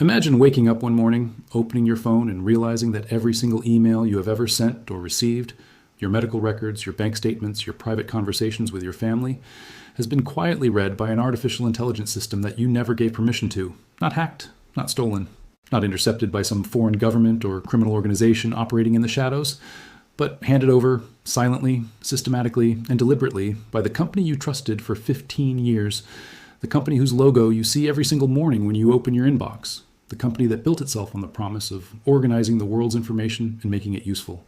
Imagine waking up one morning, opening your phone, and realizing that every single email you have ever sent or received, your medical records, your bank statements, your private conversations with your family, has been quietly read by an artificial intelligence system that you never gave permission to. Not hacked, not stolen, not intercepted by some foreign government or criminal organization operating in the shadows, but handed over silently, systematically, and deliberately by the company you trusted for 15 years, the company whose logo you see every single morning when you open your inbox, the company that built itself on the promise of organizing the world's information and making it useful,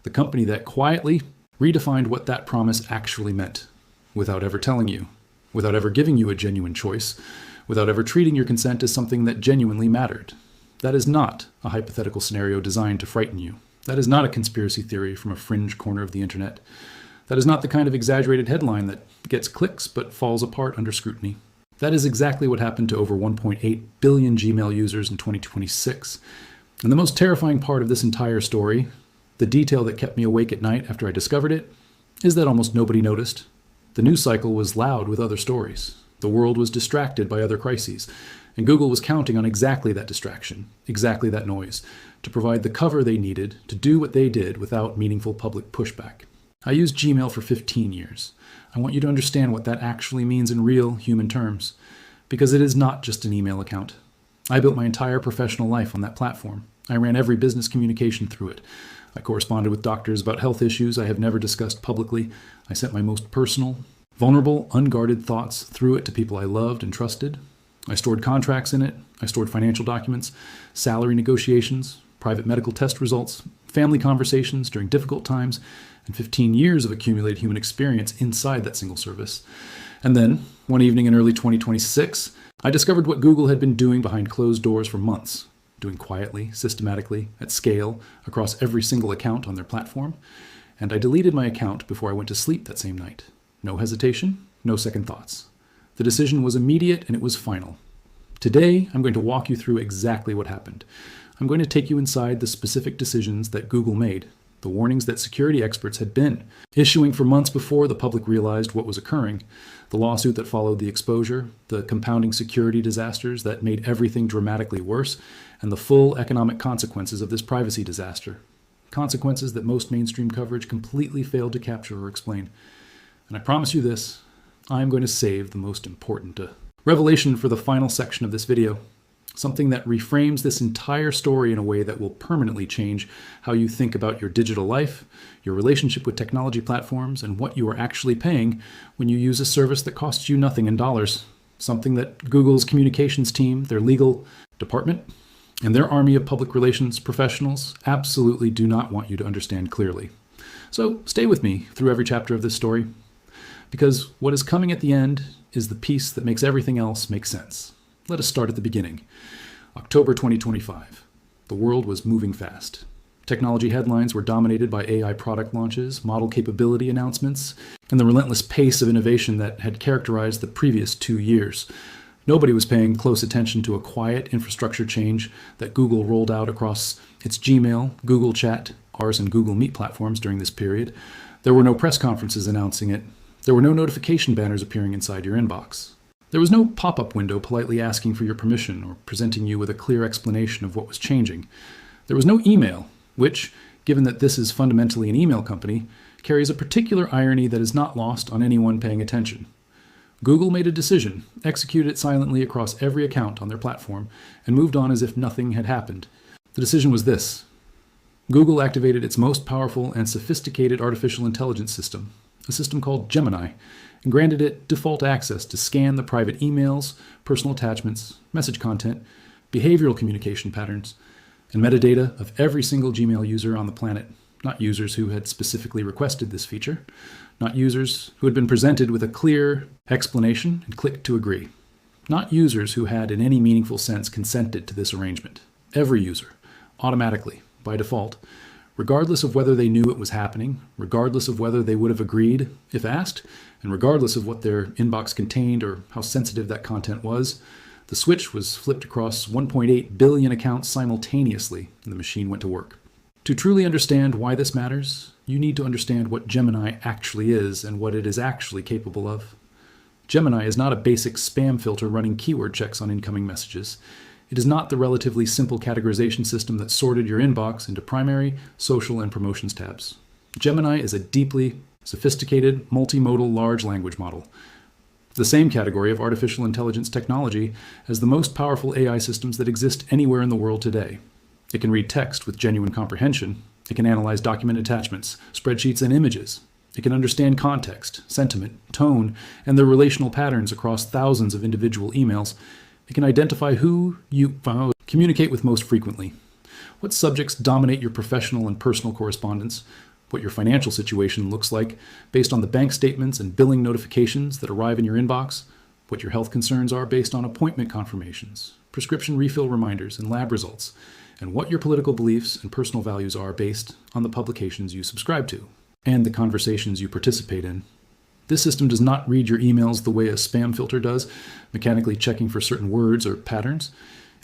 the company that quietly redefined what that promise actually meant, without ever telling you, without ever giving you a genuine choice, without ever treating your consent as something that genuinely mattered. That is not a hypothetical scenario designed to frighten you. That is not a conspiracy theory from a fringe corner of the internet. That is not the kind of exaggerated headline that gets clicks but falls apart under scrutiny. That is exactly what happened to over 1.8 billion Gmail users in 2026. And the most terrifying part of this entire story, the detail that kept me awake at night after I discovered it, is that almost nobody noticed. The news cycle was loud with other stories. The world was distracted by other crises. And Google was counting on exactly that distraction, exactly that noise, to provide the cover they needed to do what they did without meaningful public pushback. I used Gmail for 15 years. I want you to understand what that actually means in real human terms, because it is not just an email account. I built my entire professional life on that platform. I ran every business communication through it. I corresponded with doctors about health issues I have never discussed publicly. I sent my most personal, vulnerable, unguarded thoughts through it to people I loved and trusted. I stored contracts in it. I stored financial documents, salary negotiations, private medical test results, family conversations during difficult times, and 15 years of accumulated human experience inside that single service. And then, one evening in early 2026, I discovered what Google had been doing behind closed doors for months, doing quietly, systematically, at scale, across every single account on their platform. And I deleted my account before I went to sleep that same night. No hesitation, no second thoughts. The decision was immediate and it was final. Today, I'm going to walk you through exactly what happened. I'm going to take you inside the specific decisions that Google made, the warnings that security experts had been issuing for months before the public realized what was occurring, the lawsuit that followed the exposure, the compounding security disasters that made everything dramatically worse, and the full economic consequences of this privacy disaster. Consequences that most mainstream coverage completely failed to capture or explain. And I promise you this, I'm going to save the most important revelation for the final section of this video. Something that reframes this entire story in a way that will permanently change how you think about your digital life, your relationship with technology platforms, and what you are actually paying when you use a service that costs you nothing in dollars. Something that Google's communications team, their legal department, and their army of public relations professionals absolutely do not want you to understand clearly. So stay with me through every chapter of this story, because what is coming at the end is the piece that makes everything else make sense. Let us start at the beginning. October 2025. The world was moving fast. Technology headlines were dominated by AI product launches, model capability announcements, and the relentless pace of innovation that had characterized the previous 2 years. Nobody was paying close attention to a quiet infrastructure change that Google rolled out across its Gmail, Google Chat, ours and Google Meet platforms during this period. There were no press conferences announcing it. There were no notification banners appearing inside your inbox. There was no pop-up window politely asking for your permission or presenting you with a clear explanation of what was changing. There was no email, which, given that this is fundamentally an email company, carries a particular irony that is not lost on anyone paying attention. Google made a decision, executed it silently across every account on their platform, and moved on as if nothing had happened. The decision was this. Google activated its most powerful and sophisticated artificial intelligence system, a system called Gemini, and granted it default access to scan the private emails, personal attachments, message content, behavioral communication patterns, and metadata of every single Gmail user on the planet, not users who had specifically requested this feature, not users who had been presented with a clear explanation and clicked to agree, not users who had in any meaningful sense consented to this arrangement. Every user, automatically, by default, regardless of whether they knew it was happening, regardless of whether they would have agreed if asked, and regardless of what their inbox contained or how sensitive that content was, the switch was flipped across 1.8 billion accounts simultaneously, and the machine went to work. To truly understand why this matters, you need to understand what Gemini actually is and what it is actually capable of. Gemini is not a basic spam filter running keyword checks on incoming messages. It is not the relatively simple categorization system that sorted your inbox into primary, social, and promotions tabs. Gemini is a deeply sophisticated, multimodal large language model, the same category of artificial intelligence technology as the most powerful AI systems that exist anywhere in the world today. It can read text with genuine comprehension. It can analyze document attachments, spreadsheets, and images. It can understand context, sentiment, tone, and their relational patterns across thousands of individual emails. It can identify who you communicate with most frequently, what subjects dominate your professional and personal correspondence, what your financial situation looks like based on the bank statements and billing notifications that arrive in your inbox, what your health concerns are based on appointment confirmations, prescription refill reminders, and lab results, and what your political beliefs and personal values are based on the publications you subscribe to and the conversations you participate in. This system does not read your emails the way a spam filter does, mechanically checking for certain words or patterns.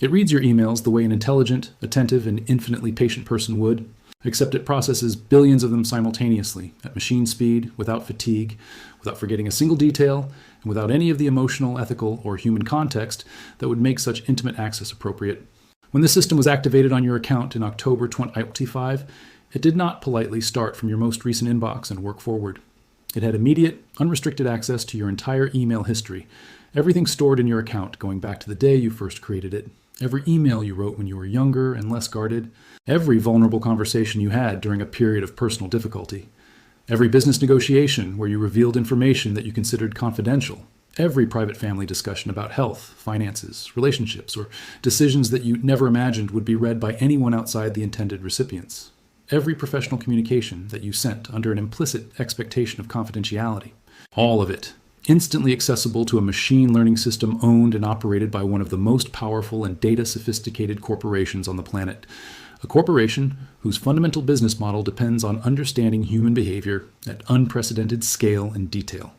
It reads your emails the way an intelligent, attentive, and infinitely patient person would, except it processes billions of them simultaneously, at machine speed, without fatigue, without forgetting a single detail, and without any of the emotional, ethical, or human context that would make such intimate access appropriate. When the system was activated on your account in October 2025, it did not politely start from your most recent inbox and work forward. It had immediate, unrestricted access to your entire email history, everything stored in your account going back to the day you first created it, every email you wrote when you were younger and less guarded, every vulnerable conversation you had during a period of personal difficulty, every business negotiation where you revealed information that you considered confidential, every private family discussion about health, finances, relationships, or decisions that you never imagined would be read by anyone outside the intended recipients, every professional communication that you sent under an implicit expectation of confidentiality, all of it instantly accessible to a machine learning system owned and operated by one of the most powerful and data-sophisticated corporations on the planet. A corporation whose fundamental business model depends on understanding human behavior at unprecedented scale and detail.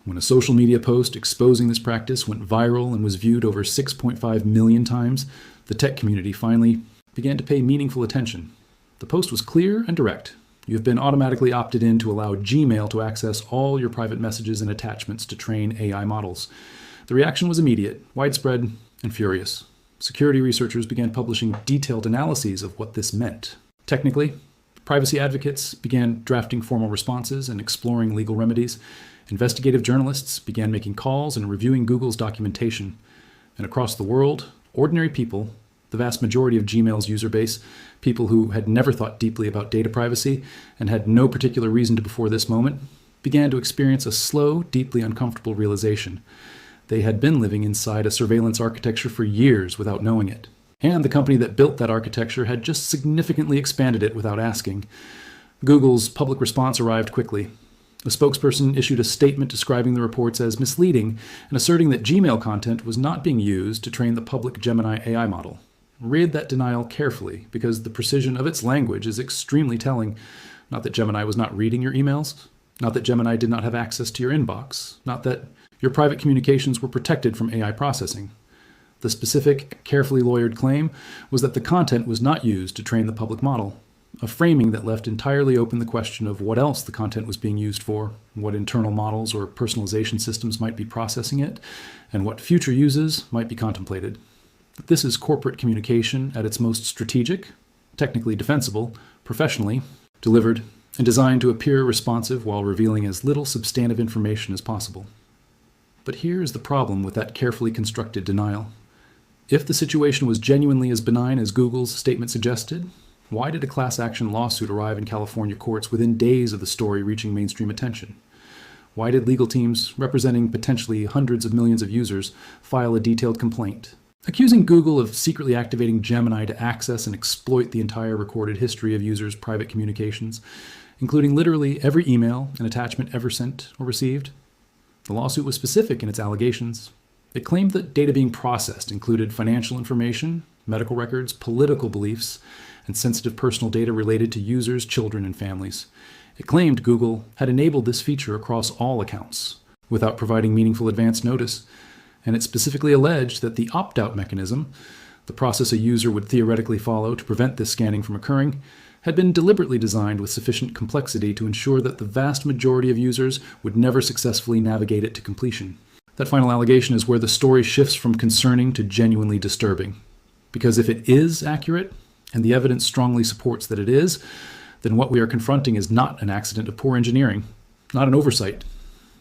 When a social media post exposing this practice went viral and was viewed over 6.5 million times, the tech community finally began to pay meaningful attention. The post was clear and direct. You have been automatically opted in to allow Gmail to access all your private messages and attachments to train AI models. The reaction was immediate, widespread, and furious. Security researchers began publishing detailed analyses of what this meant. Technically, privacy advocates began drafting formal responses and exploring legal remedies. Investigative journalists began making calls and reviewing Google's documentation. And across the world, ordinary people, the vast majority of Gmail's user base, people who had never thought deeply about data privacy and had no particular reason to before this moment, began to experience a slow, deeply uncomfortable realization. They had been living inside a surveillance architecture for years without knowing it. And the company that built that architecture had just significantly expanded it without asking. Google's public response arrived quickly. A spokesperson issued a statement describing the reports as misleading and asserting that Gmail content was not being used to train the public Gemini AI model. Read that denial carefully, because the precision of its language is extremely telling. Not that Gemini was not reading your emails, not that Gemini did not have access to your inbox, not that your private communications were protected from AI processing. The specific, carefully lawyered claim was that the content was not used to train the public model, a framing that left entirely open the question of what else the content was being used for, what internal models or personalization systems might be processing it, and what future uses might be contemplated. This is corporate communication at its most strategic, technically defensible, professionally delivered, and designed to appear responsive while revealing as little substantive information as possible. But here is the problem with that carefully constructed denial. If the situation was genuinely as benign as Google's statement suggested, why did a class action lawsuit arrive in California courts within days of the story reaching mainstream attention? Why did legal teams representing potentially hundreds of millions of users file a detailed complaint, accusing Google of secretly activating Gemini to access and exploit the entire recorded history of users' private communications, including literally every email and attachment ever sent or received? The lawsuit was specific in its allegations. It claimed that data being processed included financial information, medical records, political beliefs, and sensitive personal data related to users, children, and families. It claimed Google had enabled this feature across all accounts without providing meaningful advance notice, and it specifically alleged that the opt-out mechanism, the process a user would theoretically follow to prevent this scanning from occurring, had been deliberately designed with sufficient complexity to ensure that the vast majority of users would never successfully navigate it to completion. That final allegation is where the story shifts from concerning to genuinely disturbing. Because if it is accurate, and the evidence strongly supports that it is, then what we are confronting is not an accident of poor engineering, not an oversight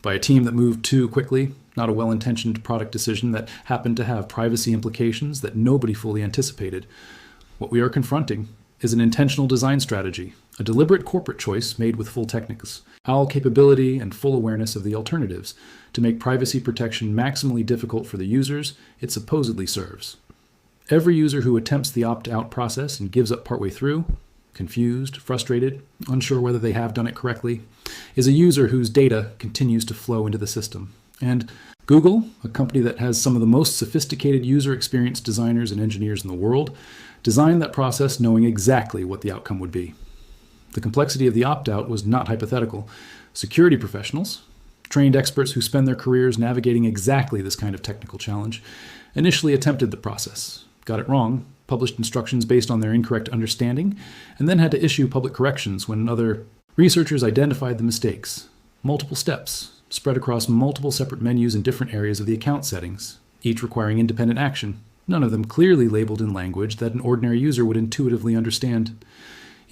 by a team that moved too quickly, not a well-intentioned product decision that happened to have privacy implications that nobody fully anticipated. What we are confronting is an intentional design strategy, a deliberate corporate choice made with full technics, all capability and full awareness of the alternatives to make privacy protection maximally difficult for the users it supposedly serves. Every user who attempts the opt-out process and gives up partway through, confused, frustrated, unsure whether they have done it correctly, is a user whose data continues to flow into the system. And Google, a company that has some of the most sophisticated user experience designers and engineers in the world, designed that process knowing exactly what the outcome would be. The complexity of the opt-out was not hypothetical. Security professionals, trained experts who spend their careers navigating exactly this kind of technical challenge, initially attempted the process, got it wrong, published instructions based on their incorrect understanding, and then had to issue public corrections when other researchers identified the mistakes. Multiple steps, spread across multiple separate menus in different areas of the account settings, each requiring independent action, none of them clearly labeled in language that an ordinary user would intuitively understand.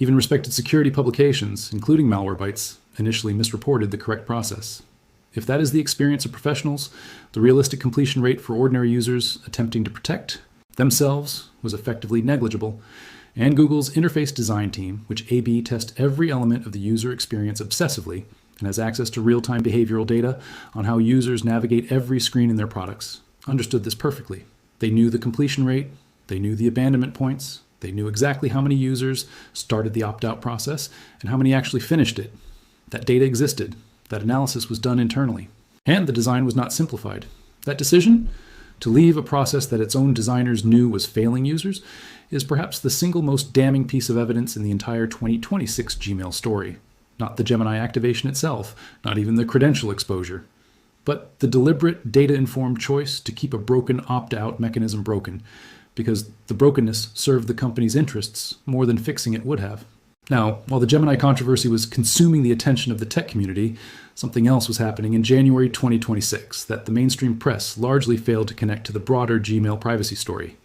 Even respected security publications, including Malwarebytes, initially misreported the correct process. If that is the experience of professionals, the realistic completion rate for ordinary users attempting to protect themselves was effectively negligible, and Google's interface design team, which A/B tests every element of the user experience obsessively and has access to real-time behavioral data on how users navigate every screen in their products, understood this perfectly. They knew the completion rate, they knew the abandonment points, they knew exactly how many users started the opt-out process and how many actually finished it. That data existed. That analysis was done internally. And the design was not simplified. That decision, to leave a process that its own designers knew was failing users, is perhaps the single most damning piece of evidence in the entire 2026 Gmail story. Not the Gemini activation itself, not even the Credential exposure, but the deliberate data-informed choice to keep a broken opt-out mechanism broken, because the brokenness served the company's interests more than fixing it would have. Now, while the Gemini controversy was consuming the attention of the tech community, something else was happening in January 2026 that the mainstream press largely failed to connect to the broader Gmail privacy story.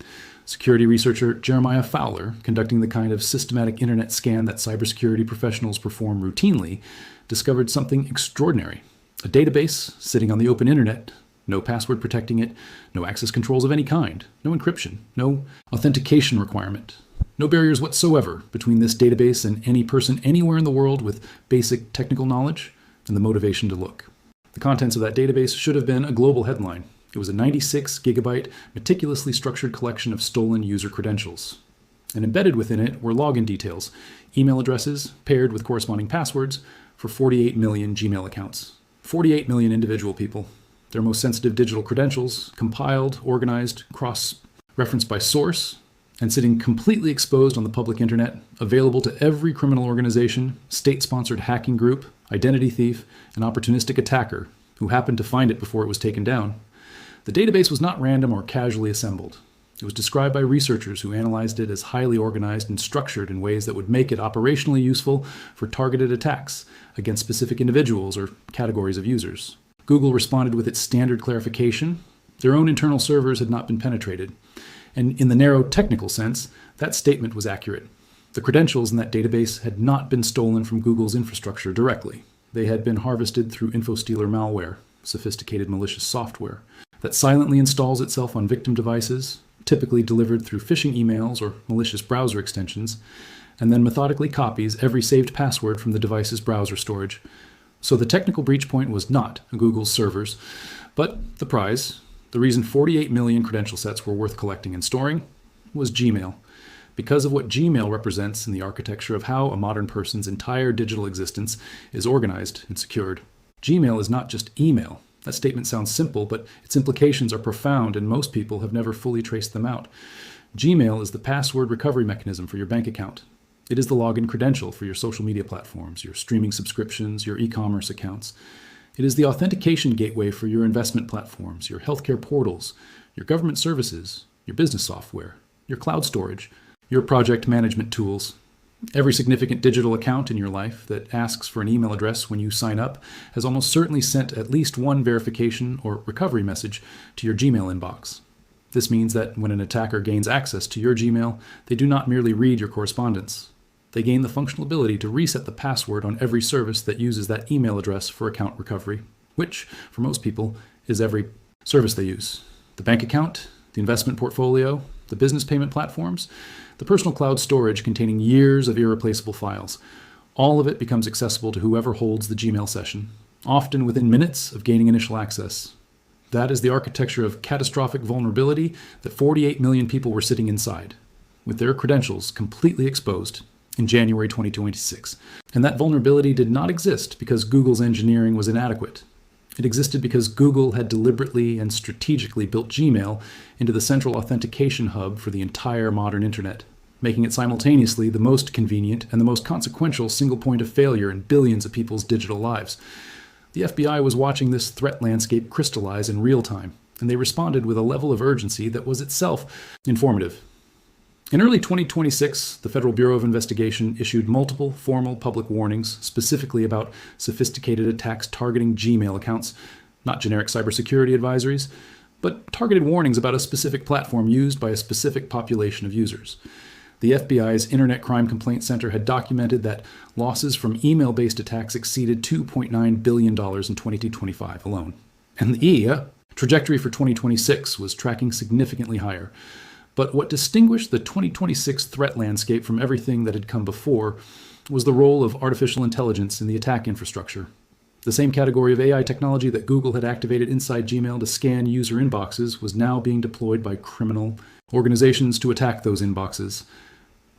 Security researcher Jeremiah Fowler, conducting the kind of systematic internet scan that cybersecurity professionals perform routinely, discovered something extraordinary. A database sitting on the open internet, no password protecting it, no access controls of any kind, no encryption, no authentication requirement. No barriers whatsoever between this database and any person anywhere in the world with basic technical knowledge and the motivation to look. The contents of that database should have been a global headline. It was a 96 gigabyte, meticulously structured collection of stolen user credentials. And embedded within it were login details, email addresses paired with corresponding passwords for 48 million Gmail accounts. 48 million individual people. Their most sensitive digital credentials, compiled, organized, cross-referenced by source, and sitting completely exposed on the public internet, available to every criminal organization, state-sponsored hacking group, identity thief, and opportunistic attacker who happened to find it before it was taken down. The database was not random or casually assembled. It was described by researchers who analyzed it as highly organized and structured in ways that would make it operationally useful for targeted attacks against specific individuals or categories of users. Google responded with its standard clarification. Their own internal servers had not been penetrated. And in the narrow technical sense, that statement was accurate. The credentials in that database had not been stolen from Google's infrastructure directly. They had been harvested through InfoStealer malware, sophisticated malicious software, that silently installs itself on victim devices, typically delivered through phishing emails or malicious browser extensions, and then methodically copies every saved password from the device's browser storage. So the technical breach point was not Google's servers, but the prize, the reason 48 million credential sets were worth collecting and storing, was Gmail, because of what Gmail represents in the architecture of how a modern person's entire digital existence is organized and secured. Gmail is not just email. That statement sounds simple, but its implications are profound, and most people have never fully traced them out. Gmail is the password recovery mechanism for your bank account. It is the login credential for your social media platforms, your streaming subscriptions, your e-commerce accounts. It is the authentication gateway for your investment platforms, your healthcare portals, your government services, your business software, your cloud storage, your project management tools. Every significant digital account in your life that asks for an email address when you sign up has almost certainly sent at least one verification or recovery message to your Gmail inbox. This means that when an attacker gains access to your Gmail, they do not merely read your correspondence. They gain the functional ability to reset the password on every service that uses that email address for account recovery, which, for most people, is every service they use. The bank account, the investment portfolio, the business payment platforms, the personal cloud storage containing years of irreplaceable files. All of it becomes accessible to whoever holds the Gmail session, often within minutes of gaining initial access. That is the architecture of catastrophic vulnerability that 48 million people were sitting inside, with their credentials completely exposed in January 2026. And that vulnerability did not exist because Google's engineering was inadequate. It existed because Google had deliberately and strategically built Gmail into the central authentication hub for the entire modern internet, making it simultaneously the most convenient and the most consequential single point of failure in billions of people's digital lives. The FBI was watching this threat landscape crystallize in real time, and they responded with a level of urgency that was itself informative. In early 2026, the Federal Bureau of Investigation issued multiple formal public warnings specifically about sophisticated attacks targeting Gmail accounts, not generic cybersecurity advisories, but targeted warnings about a specific platform used by a specific population of users. The FBI's Internet Crime Complaint Center had documented that losses from email-based attacks exceeded $2.9 billion in 2025 alone. And the trajectory for 2026 was tracking significantly higher. But what distinguished the 2026 threat landscape from everything that had come before was the role of artificial intelligence in the attack infrastructure. The same category of AI technology that Google had activated inside Gmail to scan user inboxes was now being deployed by criminal organizations to attack those inboxes.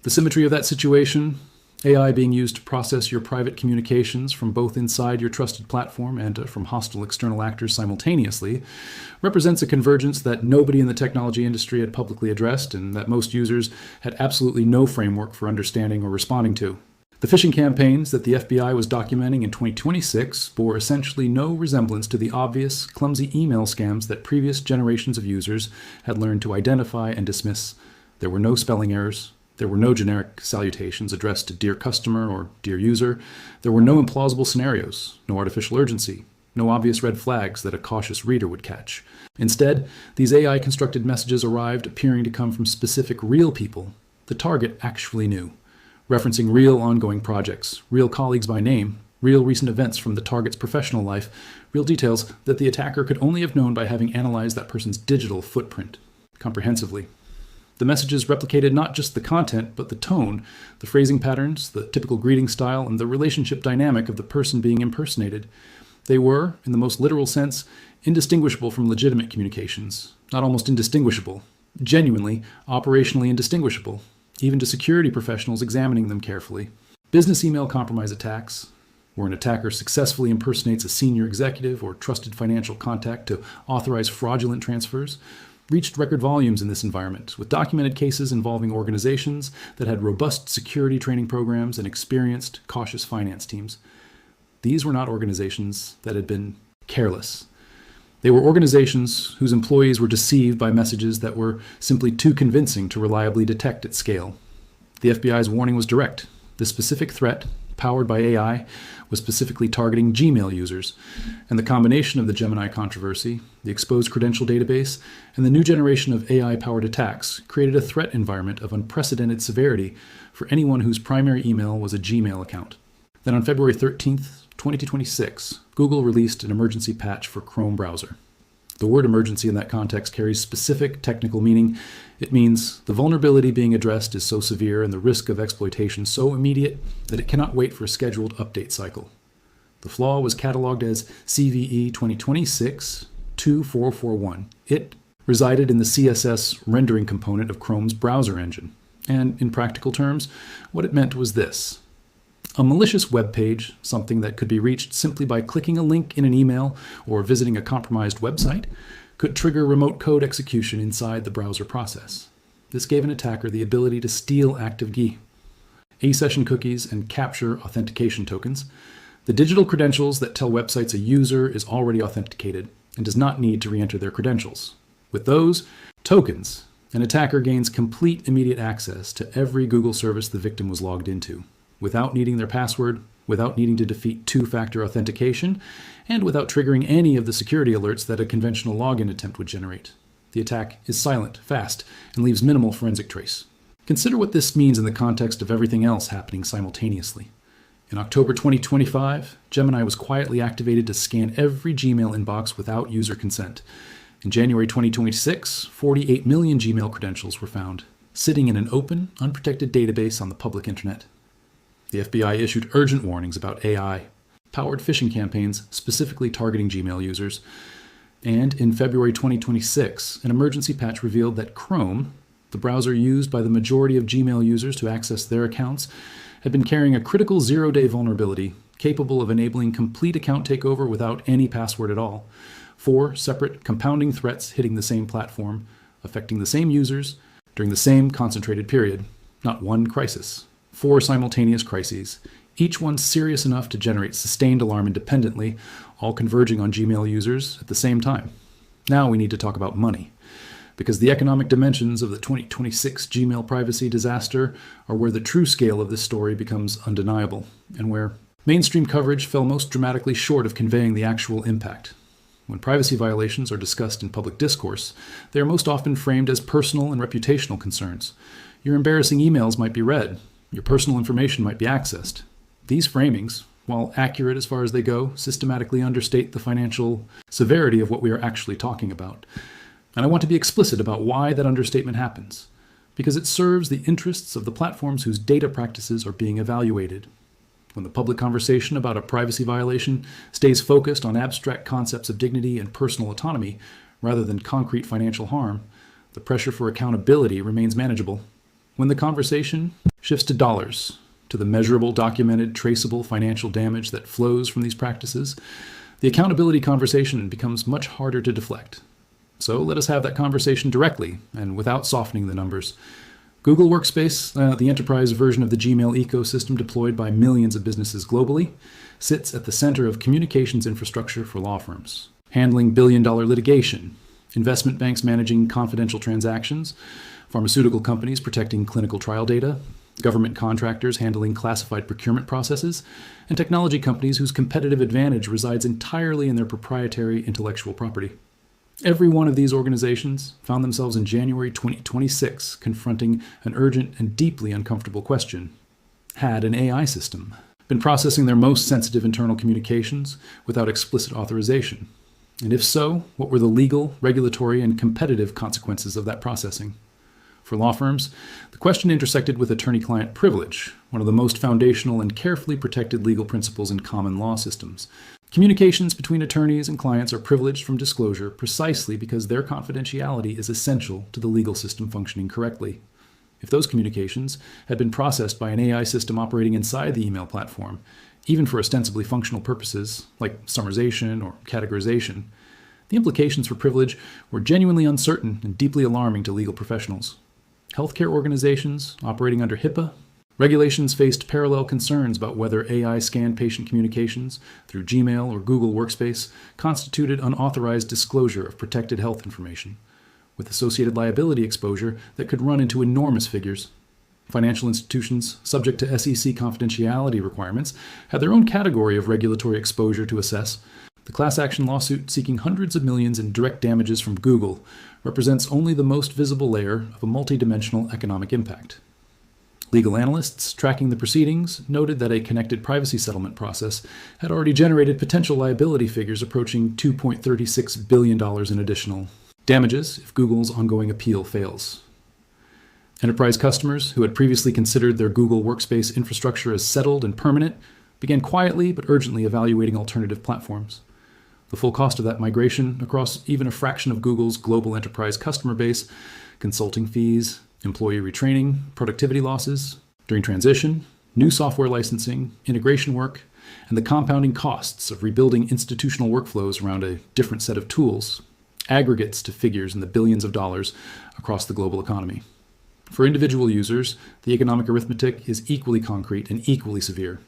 The symmetry of that situation, AI being used to process your private communications from both inside your trusted platform and from hostile external actors simultaneously, represents a convergence that nobody in the technology industry had publicly addressed and that most users had absolutely no framework for understanding or responding to. The phishing campaigns that the FBI was documenting in 2026 bore essentially no resemblance to the obvious, clumsy email scams that previous generations of users had learned to identify and dismiss. There were no spelling errors. There were no generic salutations addressed to Dear Customer or Dear User. There were no implausible scenarios, no artificial urgency, no obvious red flags that a cautious reader would catch. Instead, these AI-constructed messages arrived appearing to come from specific real people the target actually knew, referencing real ongoing projects, real colleagues by name, real recent events from the target's professional life, real details that the attacker could only have known by having analyzed that person's digital footprint comprehensively. The messages replicated not just the content, but the tone, the phrasing patterns, the typical greeting style, and the relationship dynamic of the person being impersonated. They were, in the most literal sense, indistinguishable from legitimate communications. Not almost indistinguishable, genuinely, operationally indistinguishable, even to security professionals examining them carefully. Business email compromise attacks, where an attacker successfully impersonates a senior executive or trusted financial contact to authorize fraudulent transfers, reached record volumes in this environment, with documented cases involving organizations that had robust security training programs and experienced, cautious finance teams. These were not organizations that had been careless. They were organizations whose employees were deceived by messages that were simply too convincing to reliably detect at scale. The FBI's warning was direct. This specific threat, powered by AI, was specifically targeting Gmail users, and the combination of the Gemini controversy, the exposed credential database, and the new generation of AI-powered attacks created a threat environment of unprecedented severity for anyone whose primary email was a Gmail account. Then on February 13th, 2026, Google released an emergency patch for Chrome browser. The word emergency in that context carries specific technical meaning. It means the vulnerability being addressed is so severe and the risk of exploitation so immediate that it cannot wait for a scheduled update cycle. The flaw was cataloged as CVE 2026-2441. It resided in the CSS rendering component of Chrome's browser engine. And in practical terms, what it meant was this. A malicious web page, something that could be reached simply by clicking a link in an email or visiting a compromised website, could trigger remote code execution inside the browser process. This gave an attacker the ability to steal active key, asession cookies, and capture authentication tokens, the digital credentials that tell websites a user is already authenticated and does not need to re-enter their credentials. With those tokens, An attacker gains complete immediate access to every Google service the victim was logged into, without needing their password, without needing to defeat two-factor authentication, and without triggering any of the security alerts that a conventional login attempt would generate. The attack is silent, fast, and leaves minimal forensic trace. Consider what this means in the context of everything else happening simultaneously. In October 2025, Gemini was quietly activated to scan every Gmail inbox without user consent. In January 2026, 48 million Gmail credentials were found, sitting in an open, unprotected database on the public internet. The FBI issued urgent warnings about AI-powered phishing campaigns specifically targeting Gmail users. And in February 2026, an emergency patch revealed that Chrome, the browser used by the majority of Gmail users to access their accounts, had been carrying a critical zero-day vulnerability capable of enabling complete account takeover without any password at all. 4 separate compounding threats hitting the same platform, affecting the same users during the same concentrated period. Not one crisis. 4 simultaneous crises, each one serious enough to generate sustained alarm independently, all converging on Gmail users at the same time. Now we need to talk about money, because the economic dimensions of the 2026 Gmail privacy disaster are where the true scale of this story becomes undeniable, and where mainstream coverage fell most dramatically short of conveying the actual impact. When privacy violations are discussed in public discourse, they are most often framed as personal and reputational concerns. Your embarrassing emails might be read. Your personal information might be accessed. These framings, while accurate as far as they go, systematically understate the financial severity of what we are actually talking about. And I want to be explicit about why that understatement happens, because it serves the interests of the platforms whose data practices are being evaluated. When the public conversation about a privacy violation stays focused on abstract concepts of dignity and personal autonomy rather than concrete financial harm, the pressure for accountability remains manageable. When the conversation shifts to dollars, to the measurable, documented, traceable financial damage that flows from these practices, the accountability conversation becomes much harder to deflect. So let us have that conversation directly and without softening the numbers. Google Workspace, the enterprise version of the Gmail ecosystem deployed by millions of businesses globally, sits at the center of communications infrastructure for law firms, handling billion-dollar litigation, investment banks managing confidential transactions, pharmaceutical companies protecting clinical trial data, government contractors handling classified procurement processes, and technology companies whose competitive advantage resides entirely in their proprietary intellectual property. Every one of these organizations found themselves in January 2026 confronting an urgent and deeply uncomfortable question. Had an AI system been processing their most sensitive internal communications without explicit authorization? And if so, what were the legal, regulatory, and competitive consequences of that processing? For law firms, the question intersected with attorney-client privilege, one of the most foundational and carefully protected legal principles in common law systems. Communications between attorneys and clients are privileged from disclosure precisely because their confidentiality is essential to the legal system functioning correctly. If those communications had been processed by an AI system operating inside the email platform, even for ostensibly functional purposes like summarization or categorization, the implications for privilege were genuinely uncertain and deeply alarming to legal professionals. Healthcare organizations operating under HIPAA regulations faced parallel concerns about whether AI scanned patient communications through Gmail or Google Workspace constituted unauthorized disclosure of protected health information, with associated liability exposure that could run into enormous figures. Financial institutions subject to SEC confidentiality requirements had their own category of regulatory exposure to assess. The class action lawsuit seeking hundreds of millions in direct damages from Google represents only the most visible layer of a multidimensional economic impact. Legal analysts tracking the proceedings noted that a connected privacy settlement process had already generated potential liability figures approaching $2.36 billion in additional damages if Google's ongoing appeal fails. Enterprise customers who had previously considered their Google Workspace infrastructure as settled and permanent began quietly but urgently evaluating alternative platforms. The full cost of that migration across even a fraction of Google's global enterprise customer base, consulting fees, employee retraining, productivity losses during transition, new software licensing, integration work, and the compounding costs of rebuilding institutional workflows around a different set of tools, aggregates to figures in the billions of dollars across the global economy. For individual users, the economic arithmetic is equally concrete and equally severe.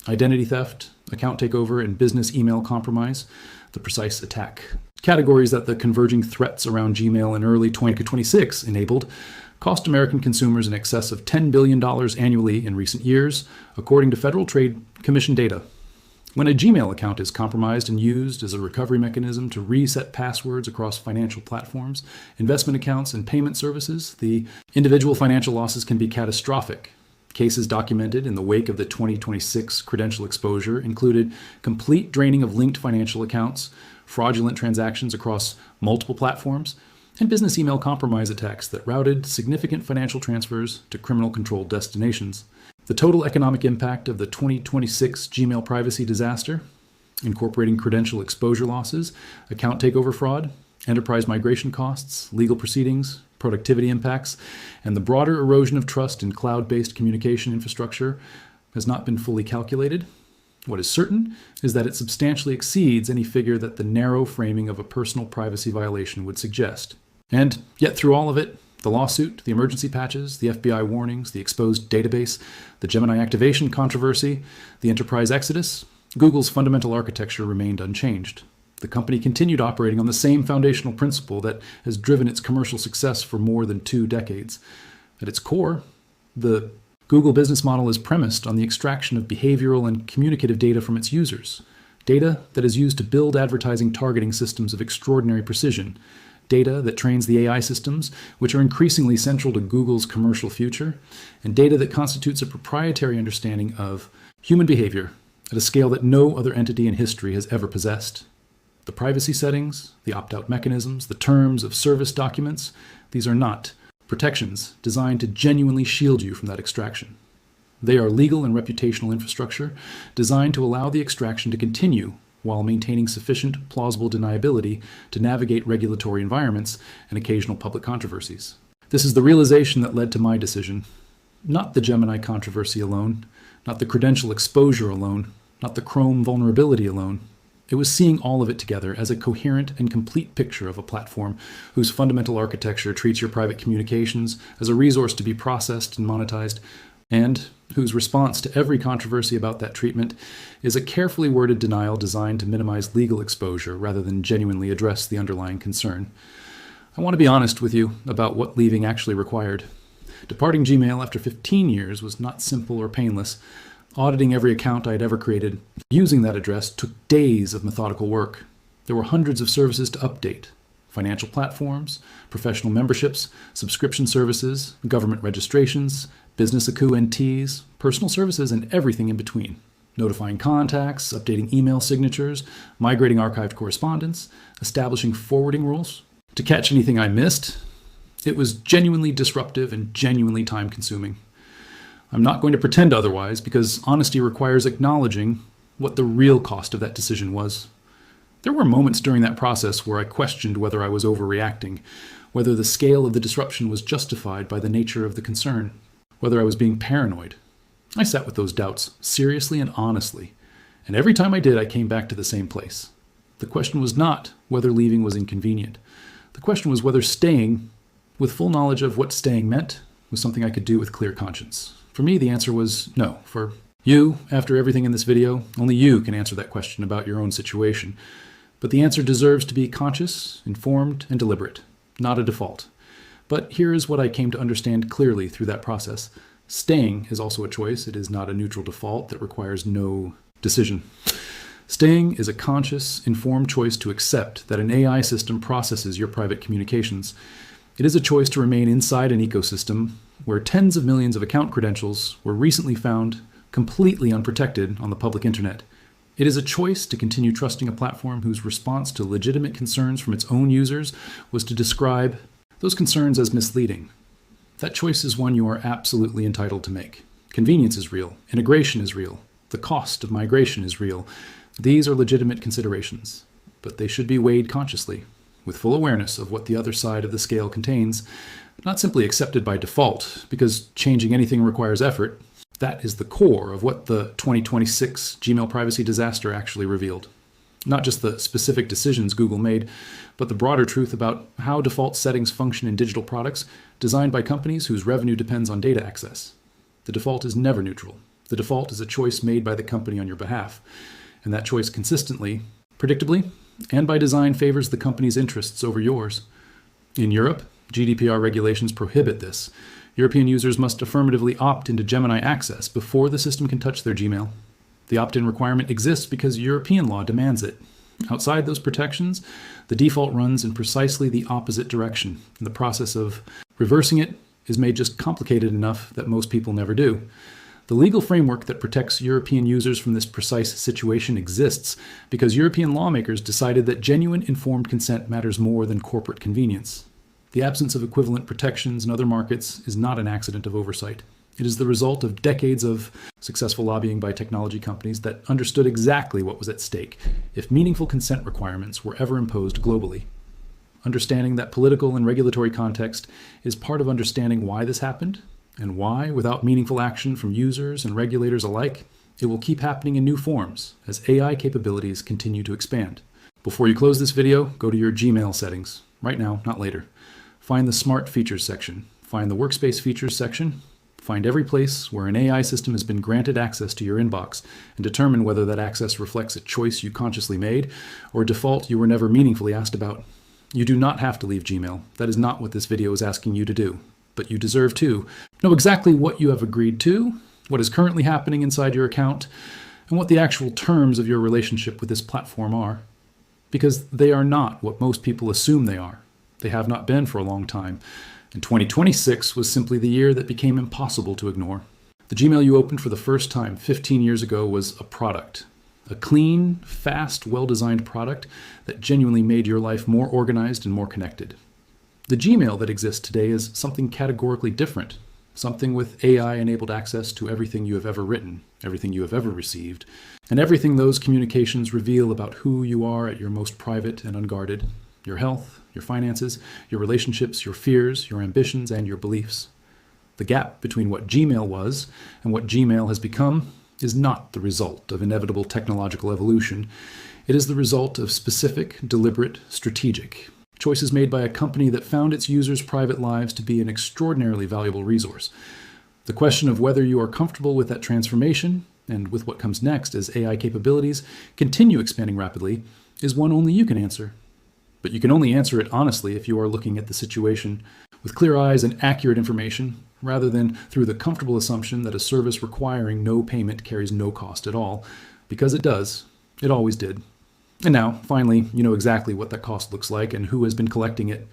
Identity theft, account takeover, and business email compromise, the precise attack Categories that the converging threats around Gmail in early 2026 enabled cost American consumers in excess of $10 billion annually in recent years, according to Federal Trade Commission data. When a Gmail account is compromised and used as a recovery mechanism to reset passwords across financial platforms, investment accounts, and payment services, the individual financial losses can be catastrophic. Cases documented in the wake of the 2026 Credential exposure included complete draining of linked financial accounts, fraudulent transactions across multiple platforms, and business email compromise attacks that routed significant financial transfers to criminal-controlled destinations. The total economic impact of the 2026 Gmail privacy disaster, incorporating Credential exposure losses, account takeover fraud, enterprise migration costs, legal proceedings, productivity impacts, and the broader erosion of trust in cloud-based communication infrastructure has not been fully calculated. What is certain is that it substantially exceeds any figure that the narrow framing of a personal privacy violation would suggest. And yet through all of it, the lawsuit, the emergency patches, the FBI warnings, the exposed database, the Gemini activation controversy, the enterprise exodus, Google's fundamental architecture remained unchanged. The company continued operating on the same foundational principle that has driven its commercial success for more than 2 decades. At its core, the Google business model is premised on the extraction of behavioral and communicative data from its users, data that is used to build advertising targeting systems of extraordinary precision, data that trains the AI systems, which are increasingly central to Google's commercial future, and data that constitutes a proprietary understanding of human behavior at a scale that no other entity in history has ever possessed. The privacy settings, the opt-out mechanisms, the terms of service documents, these are not protections designed to genuinely shield you from that extraction. They are legal and reputational infrastructure designed to allow the extraction to continue while maintaining sufficient plausible deniability to navigate regulatory environments and occasional public controversies. This is the realization that led to my decision. Not the Gemini controversy alone, not the Credential exposure alone, not the Chrome vulnerability alone. It was seeing all of it together as a coherent and complete picture of a platform whose fundamental architecture treats your private communications as a resource to be processed and monetized, and whose response to every controversy about that treatment is a carefully worded denial designed to minimize legal exposure rather than genuinely address the underlying concern. I want to be honest with you about what leaving actually required. Departing Gmail after 15 years was not simple or painless. Auditing every account I had ever created, using that address, took days of methodical work. There were hundreds of services to update: financial platforms, professional memberships, subscription services, government registrations, business NTs, personal services, and everything in between. Notifying contacts, updating email signatures, migrating archived correspondence, establishing forwarding rules. To catch anything I missed, it was genuinely disruptive and genuinely time-consuming. I'm not going to pretend otherwise, because honesty requires acknowledging what the real cost of that decision was. There were moments during that process where I questioned whether I was overreacting, whether the scale of the disruption was justified by the nature of the concern, whether I was being paranoid. I sat with those doubts seriously and honestly, and every time I did, I came back to the same place. The question was not whether leaving was inconvenient. The question was whether staying, with full knowledge of what staying meant, was something I could do with clear conscience. For me, the answer was no. For you, after everything in this video, only you can answer that question about your own situation. But the answer deserves to be conscious, informed, and deliberate, not a default. But here is what I came to understand clearly through that process. Staying is also a choice. It is not a neutral default that requires no decision. Staying is a conscious, informed choice to accept that an AI system processes your private communications. It is a choice to remain inside an ecosystem where tens of millions of account credentials were recently found completely unprotected on the public internet. It is a choice to continue trusting a platform whose response to legitimate concerns from its own users was to describe those concerns as misleading. That choice is one you are absolutely entitled to make. Convenience is real. Integration is real. The cost of migration is real. These are legitimate considerations, but they should be weighed consciously, with full awareness of what the other side of the scale contains, not simply accepted by default, because changing anything requires effort. That is the core of what the 2026 Gmail privacy disaster actually revealed. Not just the specific decisions Google made, but the broader truth about how default settings function in digital products designed by companies whose revenue depends on data access. The default is never neutral. The default is a choice made by the company on your behalf, and that choice consistently, predictably, and by design favors the company's interests over yours. In Europe, GDPR regulations prohibit this. European users must affirmatively opt into Gemini access before the system can touch their Gmail. The opt-in requirement exists because European law demands it. Outside those protections, the default runs in precisely the opposite direction, and the process of reversing it is made just complicated enough that most people never do. The legal framework that protects European users from this precise situation exists because European lawmakers decided that genuine informed consent matters more than corporate convenience. The absence of equivalent protections in other markets is not an accident of oversight. It is the result of decades of successful lobbying by technology companies that understood exactly what was at stake if meaningful consent requirements were ever imposed globally. Understanding that political and regulatory context is part of understanding why this happened, and why, without meaningful action from users and regulators alike, it will keep happening in new forms as AI capabilities continue to expand. Before you close this video, go to your Gmail settings. Right now, not later. Find the Smart Features section. Find the Workspace Features section. Find every place where an AI system has been granted access to your inbox and determine whether that access reflects a choice you consciously made or a default you were never meaningfully asked about. You do not have to leave Gmail. That is not what this video is asking you to do. But you deserve to know exactly what you have agreed to, what is currently happening inside your account, and what the actual terms of your relationship with this platform are. Because they are not what most people assume they are. They have not been for a long time. And 2026 was simply the year that became impossible to ignore. The Gmail you opened for the first time 15 years ago was a product. A clean, fast, well-designed product that genuinely made your life more organized and more connected. The Gmail that exists today is something categorically different. Something with AI-enabled access to everything you have ever written, everything you have ever received, and everything those communications reveal about who you are at your most private and unguarded. Your health, your finances, your relationships, your fears, your ambitions, and your beliefs. The gap between what Gmail was and what Gmail has become is not the result of inevitable technological evolution. It is the result of specific, deliberate, strategic choices made by a company that found its users' private lives to be an extraordinarily valuable resource. The question of whether you are comfortable with that transformation and with what comes next as AI capabilities continue expanding rapidly is one only you can answer. But you can only answer it honestly if you are looking at the situation with clear eyes and accurate information, rather than through the comfortable assumption that a service requiring no payment carries no cost at all, because it does. It always did. And now, finally, you know exactly what that cost looks like and who has been collecting it.